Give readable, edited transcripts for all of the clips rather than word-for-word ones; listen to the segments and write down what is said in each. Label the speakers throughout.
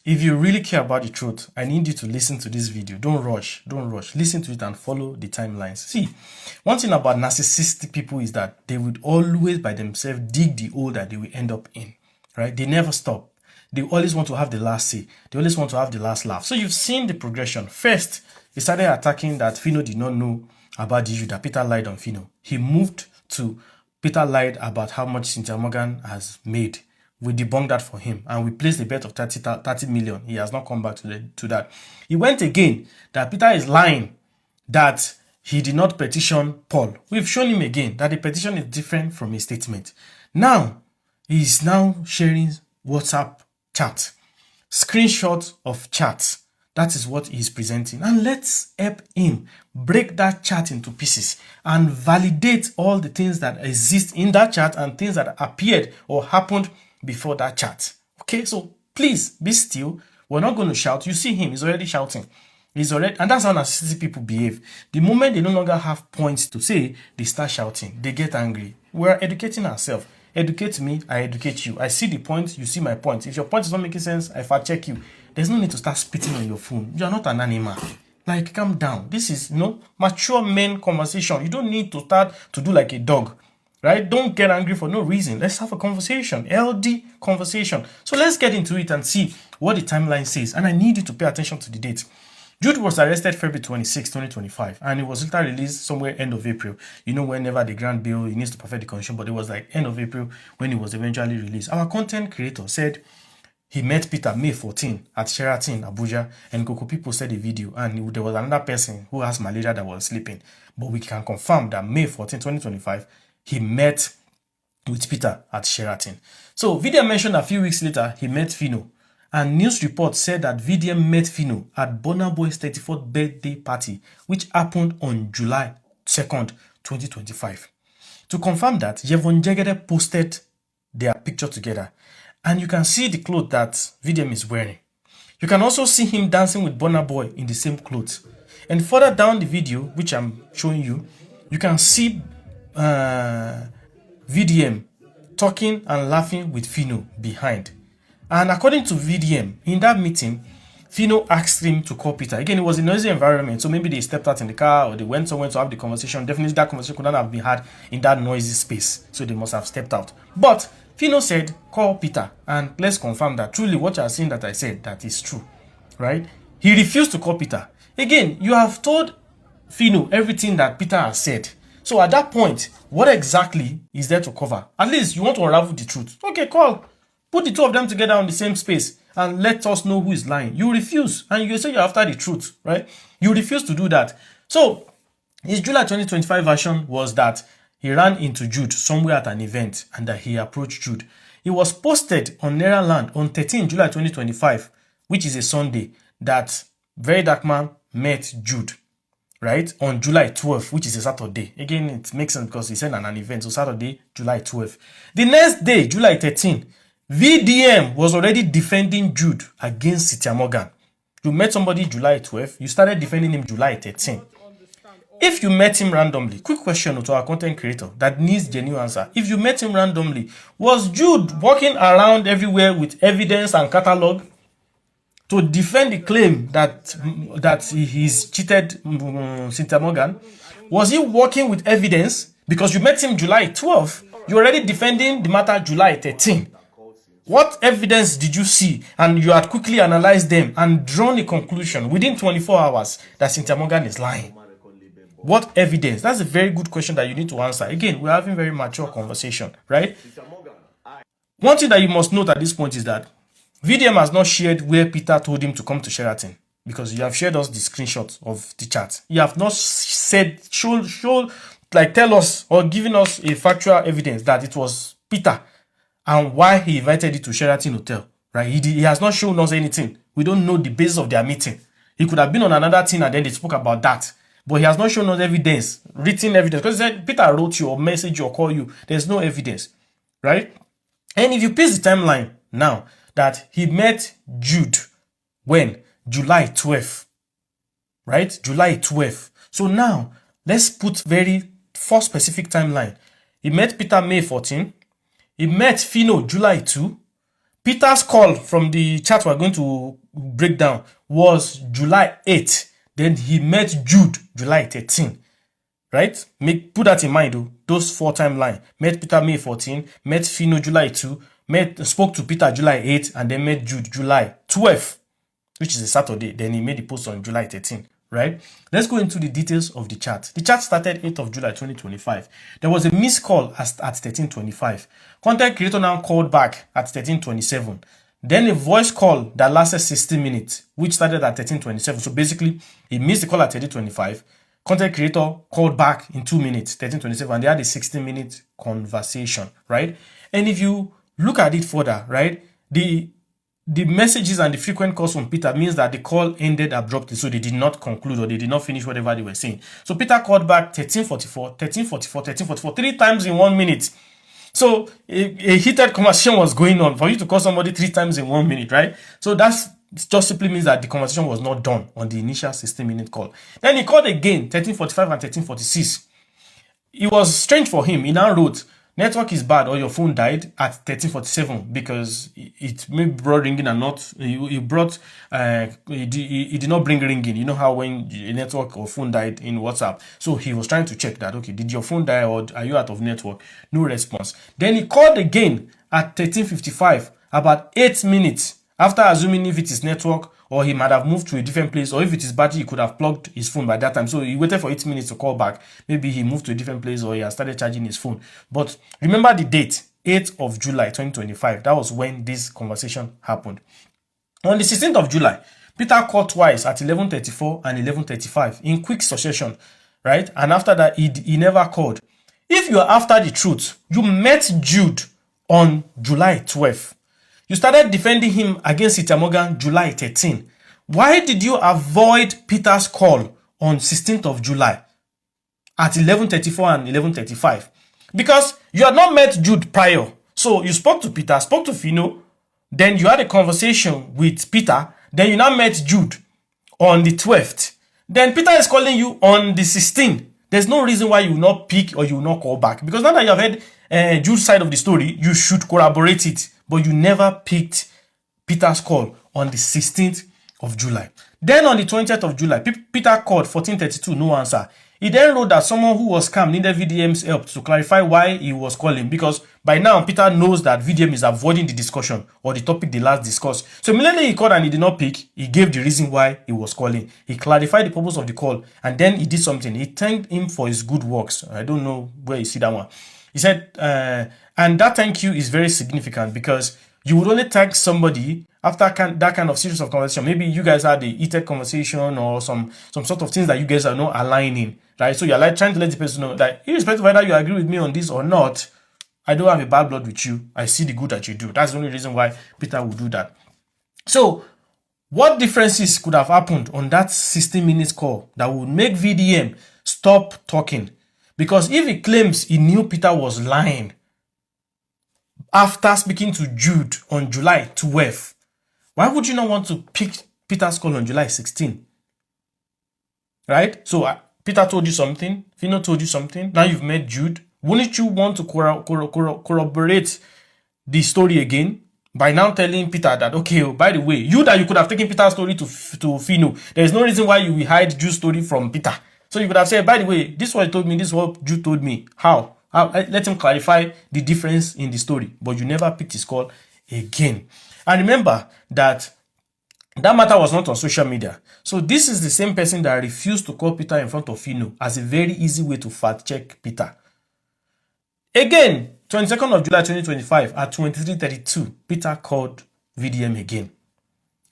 Speaker 1: if you really care about the truth, I need you to listen to this video. Don't rush. Don't rush. Listen to it and follow the timelines. See, one thing about narcissistic people is that they would always by themselves dig the hole that they will end up in, right? They never stop. They always want to have the last say. They always want to have the last laugh. So you've seen the progression. First, he started attacking that Phyno did not know about the issue, that Peter lied on Phyno. He moved to Peter lied about how much Cynthia Morgan has made. We debunked that for him, and we placed a bet of 30 million. He has not come back to that. He went again that Peter is lying, that he did not petition Paul. We've shown him again that the petition is different from his statement. Now, he's now sharing WhatsApp chat, screenshots of chats. That is what he's presenting. And let's help him break that chat into pieces and validate all the things that exist in that chat and things that appeared or happened before that chat. Okay, so please be still. We're not going to shout. You see him, he's already shouting. He's already, and that's how narcissistic people behave. The moment they no longer have points to say, they start shouting. They get angry. We're educating ourselves. Educate me, I educate you. I see the point, you see my point. If your point is not making sense, I fact check you. There's no need to start spitting on your phone. You are not an animal. Like, calm down. This is, mature men conversation. You don't need to start to do like a dog, right? Don't get angry for no reason. Let's have a conversation, healthy conversation. So let's get into it and see what the timeline says. And I need you to pay attention to the date. Jude was arrested February 26, 2025, and he was later released somewhere end of April. Whenever the grant bill, he needs to perfect the condition, but it was like end of April when he was eventually released. Our content creator said he met Peter May 14 at Sheraton, Abuja, and Coco people posted a video, and there was another person who has malaria that was sleeping. But we can confirm that May 14, 2025, he met with Peter at Sheraton. So VDM mentioned a few weeks later, he met Phyno. And news reports said that VDM met Phyno at Burna Boy's 34th birthday party, which happened on July 2nd, 2025. To confirm that, Yevon Jegede posted their picture together. And you can see the clothes that VDM is wearing. You can also see him dancing with Burna Boy in the same clothes. And further down the video, which I'm showing you, you can see VDM talking and laughing with Phyno behind. And according to VDM, in that meeting, Phyno asked him to call Peter. Again, it was a noisy environment, so maybe they stepped out in the car or they went somewhere to have the conversation. Definitely that conversation could not have been had in that noisy space, so they must have stepped out. But Phyno said, call Peter, and let's confirm that truly what you are saying that I said, that is true, right? He refused to call Peter. Again, you have told Phyno everything that Peter has said. So at that point, what exactly is there to cover? At least you want to unravel the truth. Okay, call. Put the two of them together on the same space and let us know who is lying. You refuse, and you say you're after the truth, right? You refuse to do that. So his July 2025 version was that he ran into Jude somewhere at an event and that he approached Jude. It was posted on Nairaland on 13 July 2025, which is a Sunday, that Very Dark Man met Jude, right? On July 12th, which is a Saturday. Again, it makes sense because he said an event, so Saturday, July 12th. The next day, July 13th, VDM was already defending Jude against Cynthia Morgan. You met somebody July 12th, you started defending him July 13th. If you met him randomly, quick question to our content creator that needs genuine answer. If you met him randomly, was Jude walking around everywhere with evidence and catalog to defend the claim that he's cheated Cynthia Morgan? Was he walking with evidence? Because you met him July 12th, you're already defending the matter July 13th. What evidence did you see? And you had quickly analyzed them and drawn a conclusion within 24 hours that Cynthia Morgan is lying. What evidence? That's a very good question that you need to answer. Again, we're having very mature conversation, right? One thing that you must note at this point is that VDM has not shared where Peter told him to come to Sheraton, because you have shared us the screenshots of the chat. You have not said, tell us or given us a factual evidence that it was Peter and why he invited you to Sheraton Hotel, right? He has not shown us anything. We don't know the basis of their meeting. He could have been on another thing and then they spoke about that. But he has not shown us evidence, written evidence. Because he said Peter wrote you or message you or call you. There's no evidence, right? And if you piece the timeline now, that he met Jude when? July 12th, right? July 12th. So now, let's put for specific timeline. He met Peter May 14. He met Phyno July 2. Peter's call from the chat we're going to break down was July 8th. Then he met Jude July 13. Right? Put that in mind though. Those 4 timeline. Met Peter May 14, met Phyno July 2, spoke to Peter July 8, and then met Jude July 12, which is a Saturday. Then he made the post on July 13. Right? Let's go into the details of the chat. The chat started 8th of July 2025. There was a missed call at 13:25. Content creator now called back at 13:27. Then a voice call that lasted 60 minutes, which started at 13:27. So basically, he missed the call at 13:25. Content creator called back in 2 minutes, 13:27. They had a 60-minute conversation, right? And if you look at it further, right, the messages and the frequent calls from Peter means that the call ended abruptly, so they did not conclude or they did not finish whatever they were saying. So Peter called back 13:44, 13:44, 13:44, 3 times in 1 minute. So a heated conversation was going on for you to call somebody 3 times in 1 minute, right? So that's just simply means that the conversation was not done on the initial 16-minute call. Then he called again, 13:45 and 13:46. It was strange for him. He now wrote, network is bad or your phone died at 13:47 because it may brought ringing and not, it did not bring ringing. You know how when a network or phone died in WhatsApp. So he was trying to check that, okay, did your phone die or are you out of network? No response. Then he called again at 13:55, about 8 minutes after assuming if it is network or he might have moved to a different place, or if it is battery, he could have plugged his phone by that time. So he waited for 8 minutes to call back. Maybe he moved to a different place or he has started charging his phone. But remember the date, 8th of July 2025. That was when this conversation happened. On the 16th of July, Peter called twice at 11:34 and 11:35 in quick succession, right? And after that, he never called. If you are after the truth, you met Jude on July 12th. You started defending him against Ita Morgan July 13. Why did you avoid Peter's call on 16th of July at 11:34 and 11:35? Because you had not met Jude prior. So you spoke to Peter, spoke to Phyno, then you had a conversation with Peter, then you now met Jude on the 12th. Then Peter is calling you on the 16th. There's no reason why you will not pick or you will not call back. Because now that you have heard Jude's side of the story, you should corroborate it. But you never picked Peter's call on the 16th of July. Then on the 20th of July, Peter called 14:32, no answer. He then wrote that someone who was scammed needed VDM's help to clarify why he was calling, because by now Peter knows that VDM is avoiding the discussion or the topic they last discussed. So immediately he called and he did not pick. He gave the reason why he was calling. He clarified the purpose of the call and then he did something. He thanked him for his good works. I don't know where you see that one. He said, and that thank you is very significant because you would only thank somebody after that kind of series of conversation. Maybe you guys had a heated conversation or some sort of things that you guys are not aligning, right? So you're like trying to let the person know that irrespective of whether you agree with me on this or not, I don't have a bad blood with you. I see the good that you do. That's the only reason why Peter would do that. So what differences could have happened on that 16 minutes call that would make VDM stop talking? Because if he claims he knew Peter was lying after speaking to Jude on July 12th, why would you not want to pick Peter's call on July 16? Right? So Peter told you something, Phyno told you something, now you've met Jude. Wouldn't you want to corroborate the story again by now telling Peter that, okay, by the way, you could have taken Peter's story to Phyno. There is no reason why you will hide Jude's story from Peter. So you could have said, by the way, this is what he told me, this is what Jude told me. How? Let him clarify the difference in the story. But you never picked his call again. And remember that matter was not on social media. So this is the same person that refused to call Peter in front of Phyno as a very easy way to fact check Peter. Again, 22nd of July 2025 at 23:32, Peter called VDM again.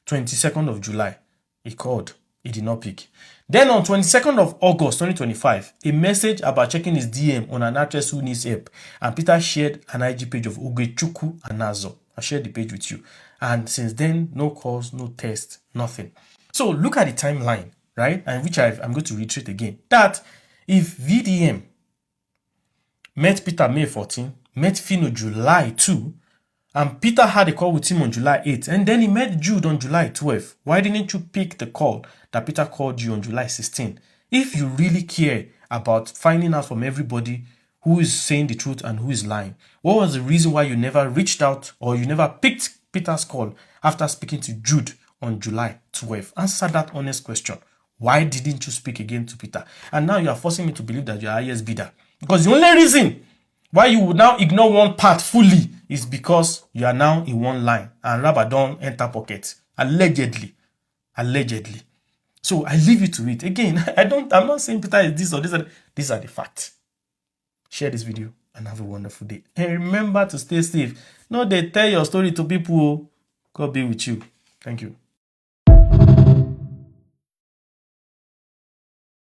Speaker 1: 22nd of July, he called. He did not pick. Then on 22nd of August 2025, a message about checking his DM on an actress who needs help. And Peter shared an IG page of Ogechukwu Anazo. I shared the page with you. And since then, no calls, no text, nothing. So look at the timeline, right? And which I'm going to reiterate again. That if VDM met Peter May 14, met Phyno July 2, and Peter had a call with him on July 8, and then he met Jude on July 12. Why didn't you pick the call that Peter called you on July 16? If you really care about finding out from everybody who is saying the truth and who is lying, what was the reason why you never reached out or you never picked Peter's call after speaking to Jude on July 12th. Answer that honest question. Why didn't you speak again to Peter? And now you are forcing me to believe that you are highest bidder. Because the only reason why you would now ignore one part fully is because you are now in one line and Rabba don't enter pocket. Allegedly. Allegedly. So I leave you to it. Again, I'm not saying Peter is this or this. These are the facts. Share this video and have a wonderful day. And remember to stay safe. No, they tell your story to people. God be with you. Thank you.